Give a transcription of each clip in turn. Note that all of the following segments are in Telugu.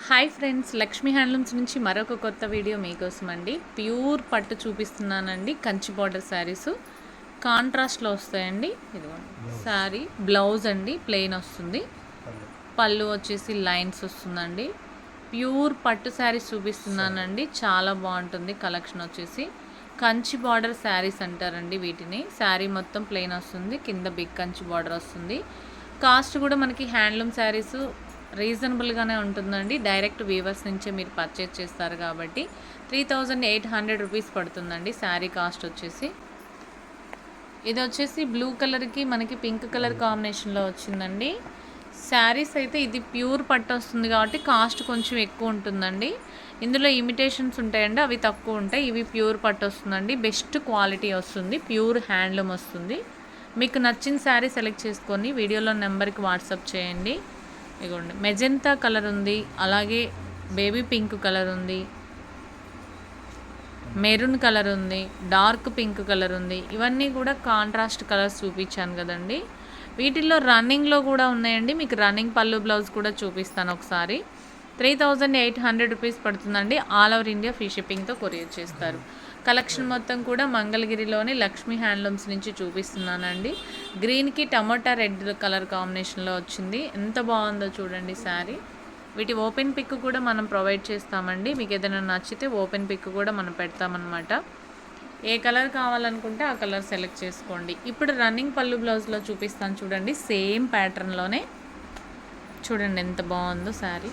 హాయ్ ఫ్రెండ్స్, లక్ష్మీ హ్యాండ్లూమ్స్ నుంచి మరొక కొత్త వీడియో మీకోసం అండి. ప్యూర్ పట్టు చూపిస్తున్నానండి. కంచి బార్డర్ శారీస్ కాంట్రాస్ట్లో వస్తాయండి. ఇదిగోండి శారీ, బ్లౌజ్ అండి ప్లెయిన్ వస్తుంది, పళ్ళు వచ్చేసి లైన్స్ వస్తుందండి. ప్యూర్ పట్టు శారీస్ చూపిస్తున్నానండి. చాలా బాగుంటుంది కలెక్షన్ వచ్చేసి. కంచి బార్డర్ శారీస్ అంటారండి వీటిని. శారీ మొత్తం ప్లెయిన్ వస్తుంది, కింద బిగ్ కంచి బార్డర్ వస్తుంది. కాస్ట్ కూడా మనకి హ్యాండ్లూమ్ శారీస్ రీజనబుల్గానే ఉంటుందండి. డైరెక్ట్ వీవర్స్ నుంచే మీరు పర్చేజ్ చేస్తారు కాబట్టి 3800 రూపీస్ పడుతుందండి శారీ కాస్ట్ వచ్చేసి. ఇది వచ్చేసి బ్లూ కలర్కి మనకి పింక్ కలర్ కాంబినేషన్లో వచ్చిందండి. శారీస్ అయితే ఇది ప్యూర్ పట్టు వస్తుంది కాబట్టి కాస్ట్ కొంచెం ఎక్కువ ఉంటుందండి. ఇందులో ఇమిటేషన్స్ ఉంటాయండి, అవి తక్కువ ఉంటాయి. ఇవి ప్యూర్ పట్టు వస్తుందండి, బెస్ట్ క్వాలిటీ వస్తుంది, ప్యూర్ హ్యాండ్లూమ్ వస్తుంది. మీకు నచ్చిన శారీ సెలెక్ట్ చేసుకొని వీడియోలో నెంబర్కి వాట్సాప్ చేయండి. ఇదిగోండి మెజెంతా కలర్ ఉంది, అలాగే బేబీ పింక్ కలర్ ఉంది, మెరూన్ కలర్ ఉంది, డార్క్ పింక్ కలర్ ఉంది. ఇవన్నీ కూడా కాంట్రాస్ట్ కలర్స్ చూపించాను కదండి. వీటిల్లో రన్నింగ్లో కూడా ఉన్నాయండి. మీకు రన్నింగ్ పళ్ళు బ్లౌజ్ కూడా చూపిస్తాను ఒకసారి. 3800 రూపీస్ పడుతుందండి. ఆల్ ఓవర్ ఇండియా ఫ్రీ షిప్పింగ్తో కొరియర్ చేస్తారు. కలెక్షన్ మొత్తం కూడా మంగళగిరిలోని లక్ష్మీ హ్యాండ్లూమ్స్ నుంచి చూపిస్తున్నానండి. గ్రీన్కి టమోటా రెడ్ కలర్ కాంబినేషన్లో వచ్చింది. ఎంత బాగుందో చూడండి శారీ. వీటి ఓపెన్ పిక్ కూడా మనం ప్రొవైడ్ చేస్తామండి. మీకు ఏదైనా నచ్చితే ఓపెన్ పిక్ కూడా మనం పెడతామన్నమాట. ఏ కలర్ కావాలనుకుంటే ఆ కలర్ సెలెక్ట్ చేసుకోండి. ఇప్పుడు రన్నింగ్ పళ్ళు బ్లౌజ్లో చూపిస్తాను చూడండి. సేమ్ ప్యాటర్న్లోనే చూడండి ఎంత బాగుందో శారీ.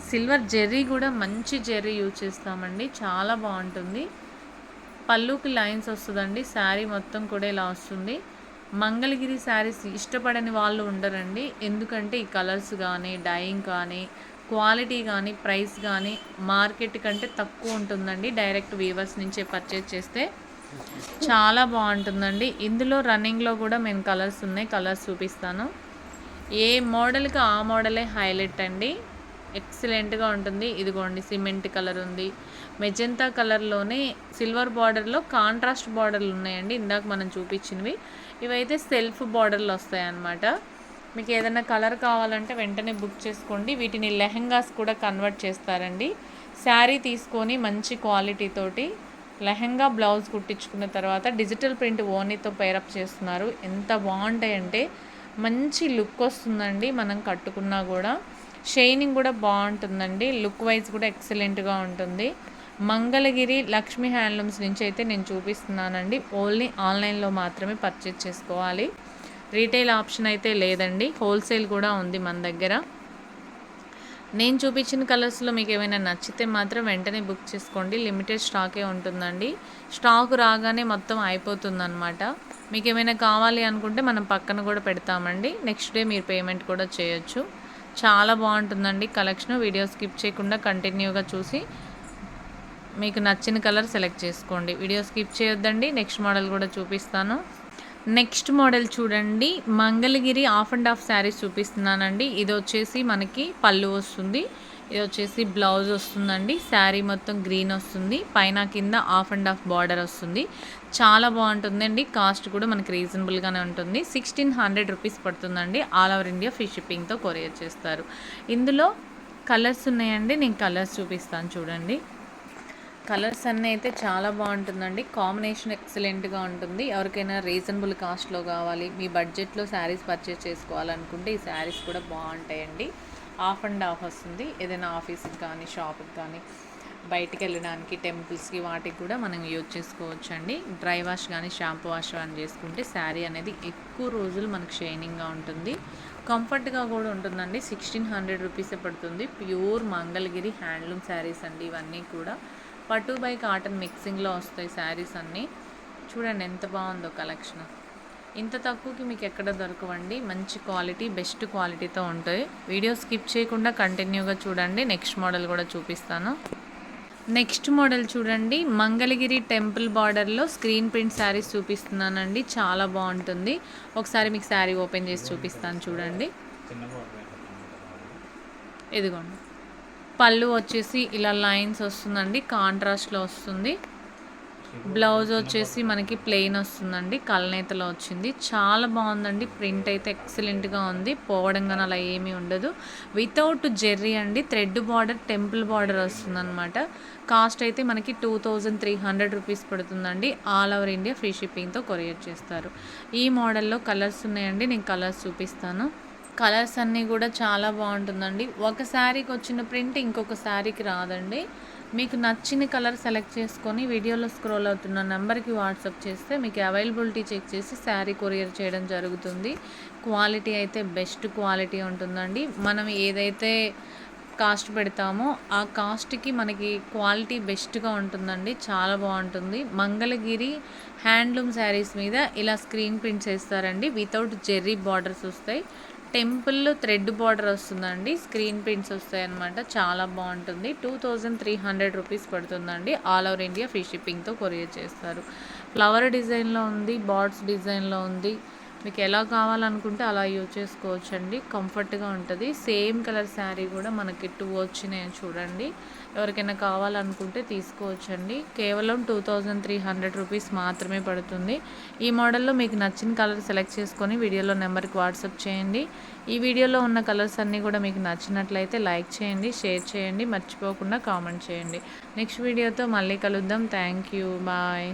సిల్వర్ జెర్రీ కూడా మంచి జెర్రీ యూజ్ చేస్తామండి, చాలా బాగుంటుంది. పళ్ళుకి లైన్స్ వస్తుందండి. శారీ మొత్తం కూడా ఇలా వస్తుంది. మంగళగిరి శారీస్ ఇష్టపడని వాళ్ళు ఉండరండి. ఎందుకంటే ఈ కలర్స్ కానీ, డైయింగ్ కానీ, క్వాలిటీ కానీ, ప్రైస్ కానీ మార్కెట్ కంటే తక్కువ ఉంటుందండి. డైరెక్ట్ వీవర్స్ నుంచే పర్చేజ్ చేస్తే చాలా బాగుంటుందండి. ఇందులో రన్నింగ్లో కూడా మేము కలర్స్ ఉన్నాయి, కలర్స్ చూపిస్తాను. ఏ మోడల్కి ఆ మోడలే హైలైట్ అండి, ఎక్సలెంట్గా ఉంటుంది. ఇదిగోండి సిమెంట్ కలర్ ఉంది, మెజెంతా కలర్లోనే సిల్వర్ బార్డర్లో కాంట్రాస్ట్ బార్డర్లు ఉన్నాయండి. ఇందాక మనం చూపించినవి ఇవైతే సెల్ఫ్ బార్డర్లు వస్తాయన్నమాట. మీకు ఏదైనా కలర్ కావాలంటే వెంటనే బుక్ చేసుకోండి. వీటిని లెహెంగాస్ కూడా కన్వర్ట్ చేస్తారండి. శారీ తీసుకొని మంచి క్వాలిటీ తోటి లెహెంగా బ్లౌజ్ కుట్టించుకున్న తర్వాత డిజిటల్ ప్రింట్ ఓనీతో పేరప్ చేస్తున్నారు. ఎంత బాగుంటాయంటే మంచి లుక్ వస్తుందండి. మనం కట్టుకున్నా కూడా షైనింగ్ కూడా బాగుంటుందండి. లుక్ వైజ్ కూడా ఎక్సలెంట్గా ఉంటుంది. మంగళగిరి లక్ష్మీ హ్యాండ్లూమ్స్ నుంచి అయితే నేను చూపిస్తున్నానండి. ఓన్లీ ఆన్లైన్లో మాత్రమే పర్చేజ్ చేసుకోవాలి. రీటైల్ ఆప్షన్ అయితే లేదండి. హోల్సేల్ కూడా ఉంది మన దగ్గర. నేను చూపించిన కలర్స్లో మీకు ఏమైనా నచ్చితే మాత్రం వెంటనే బుక్ చేసుకోండి. లిమిటెడ్ స్టాకే ఉంటుందండి. స్టాక్ రాగానే మొత్తం అయిపోతుందన్నమాట. మీకు ఏమైనా కావాలి అనుకుంటే మనం పక్కన కూడా పెడతామండి. నెక్స్ట్ డే మీరు పేమెంట్ కూడా చేయొచ్చు. చాలా బాగుంటుందండి కలెక్షన్. వీడియో స్కిప్ చేయకుండా కంటిన్యూగా చూసి మీకు నచ్చిన కలర్ సెలెక్ట్ చేసుకోండి. వీడియో స్కిప్ చేయొద్దండి. నెక్స్ట్ మోడల్ కూడా చూపిస్తాను. నెక్స్ట్ మోడల్ చూడండి, Mangalagiri of and of saris చూపిస్తున్నానండి. ఇది వచ్చేసి మనకి పళ్ళు వస్తుంది, ఇది వచ్చేసి బ్లౌజ్ వస్తుందండి. శారీ మొత్తం గ్రీన్ వస్తుంది, పైన కింద ఆఫ్ అండ్ ఆఫ్ బార్డర్ వస్తుంది. చాలా బాగుంటుందండి. కాస్ట్ కూడా మనకి రీజనబుల్గానే ఉంటుంది. 1600 రూపీస్ పడుతుందండి. ఆల్ ఓవర్ ఇండియా ఫ్రీ షిప్పింగ్తో కొరియర్ చేస్తారు. ఇందులో కలర్స్ ఉన్నాయండి, నేను కలర్స్ చూపిస్తాను చూడండి. కలర్స్ అన్నీ అయితే చాలా బాగుంటుందండి. కాంబినేషన్ ఎక్సలెంట్గా ఉంటుంది. ఎవరికైనా రీజనబుల్ కాస్ట్లో కావాలి, మీ బడ్జెట్లో శారీస్ పర్చేస్ చేసుకోవాలనుకుంటే ఈ శారీస్ కూడా బాగుంటాయండి. ఆఫ్ అండ్ ఆఫ్ వస్తుంది. ఏదైనా ఆఫీస్కి కానీ, షాప్కి కానీ, బయటికి వెళ్ళడానికి, టెంపుల్స్కి వాటికి కూడా మనం యూజ్ చేసుకోవచ్చు అండి. డ్రై వాష్ కానీ, షాంపూ వాష్ కానీ చేసుకుంటే శారీ అనేది ఎక్కువ రోజులు మనకు షైనింగ్గా ఉంటుంది, కంఫర్ట్గా కూడా ఉంటుందండి. 1600 రూపీసే పడుతుంది. ప్యూర్ మంగళగిరి హ్యాండ్లూమ్ శారీస్ అండి ఇవన్నీ కూడా. పట్టు బై కాటన్ మిక్సింగ్లో వస్తాయి శారీస్ అన్నీ. చూడండి ఎంత బాగుందో కలెక్షన్. ఇంత తక్కువకి మీకు ఎక్కడ దొరకవండి. మంచి క్వాలిటీ, బెస్ట్ క్వాలిటీతో ఉంటాయి. వీడియో స్కిప్ చేయకుండా కంటిన్యూగా చూడండి. నెక్స్ట్ మోడల్ కూడా చూపిస్తాను. నెక్స్ట్ మోడల్ చూడండి, మంగళగిరి టెంపుల్ బార్డర్లో స్క్రీన్ ప్రింట్ శారీస్ చూపిస్తున్నానండి. చాలా బాగుంటుంది. ఒకసారి మీకు శారీ ఓపెన్ చేసి చూపిస్తాను చూడండి. ఇదిగోండి పళ్ళు వచ్చేసి ఇలా లైన్స్ వస్తుందండి, కాంట్రాస్ట్లో వస్తుంది. బ్లౌజ్ వచ్చేసి మనకి ప్లెయిన్ వస్తుందండి, కలనేతలో వచ్చింది. చాలా బాగుందండి, ప్రింట్ అయితే ఎక్సలెంట్గా ఉంది, పోవడం కానీ అలా ఏమీ ఉండదు. వితౌట్ జెర్రీ అండి, థ్రెడ్ బార్డర్, టెంపుల్ బార్డర్ వస్తుందన్నమాట. కాస్ట్ అయితే మనకి 2300 రూపీస్ పడుతుందండి. ఆల్ ఓవర్ ఇండియా ఫ్రీ షిప్పింగ్తో కొరియర్ చేస్తారు. ఈ మోడల్లో కలర్స్ ఉన్నాయండి, నేను కలర్స్ చూపిస్తాను. కలర్స్ అన్నీ కూడా చాలా బాగుంటుందండి. ఒక శారీకి వచ్చిన ప్రింట్ ఇంకొక శారీకి రాదండి. మీకు నచ్చిన కలర్ సెలెక్ట్ చేసుకొని వీడియోలో స్క్రోల్ అవుతున్న నెంబర్కి వాట్సాప్ చేస్తే మీకు అవైలబిలిటీ చెక్ చేసి శారీ కొరియర్ చేయడం జరుగుతుంది. క్వాలిటీ అయితే బెస్ట్ క్వాలిటీ ఉంటుందండి. మనం ఏదైతే కాస్ట్ పెడతామో ఆ కాస్ట్కి మనకి క్వాలిటీ బెస్ట్గా ఉంటుందండి, చాలా బాగుంటుంది. మంగళగిరి హ్యాండ్లూమ్ శారీస్ మీద ఇలా స్క్రీన్ ప్రింట్స్ వేస్తారండి, వితౌట్ జెర్రీ బార్డర్స్ వస్తాయి. టెంపుల్ థ్రెడ్ బార్డర్ వస్తుందండి, స్క్రీన్ ప్రింట్స్ వస్తాయి అన్నమాట. చాలా బాగుంటుంది. 2300 రూపీస్ పడుతుందండి. ఆల్ ఓవర్ ఇండియా ఫ్రీ షిప్పింగ్తో కొరియర్ చేస్తారు. ఫ్లవర్ డిజైన్లో ఉంది, బార్డ్స్ డిజైన్లో ఉంది. మీకు ఎలా కావాలనుకుంటే అలా యూజ్ చేసుకోవచ్చండి, కంఫర్ట్గా ఉంటుంది. సేమ్ కలర్ శారీ కూడా మనకి 2 వచ్చినాయి చూడండి. ఎవరికైనా కావాలనుకుంటే తీసుకోవచ్చండి. కేవలం 2300 రూపీస్ మాత్రమే పడుతుంది. ఈ మోడల్లో మీకు నచ్చిన కలర్ సెలెక్ట్ చేసుకొని వీడియోలో నెంబర్కి వాట్సాప్ చేయండి. ఈ వీడియోలో ఉన్న కలర్స్ అన్నీ కూడా మీకు నచ్చినట్లయితే లైక్ చేయండి, షేర్ చేయండి, మర్చిపోకుండా కామెంట్ చేయండి. నెక్స్ట్ వీడియోతో మళ్ళీ కలుద్దాం. Thank you, bye.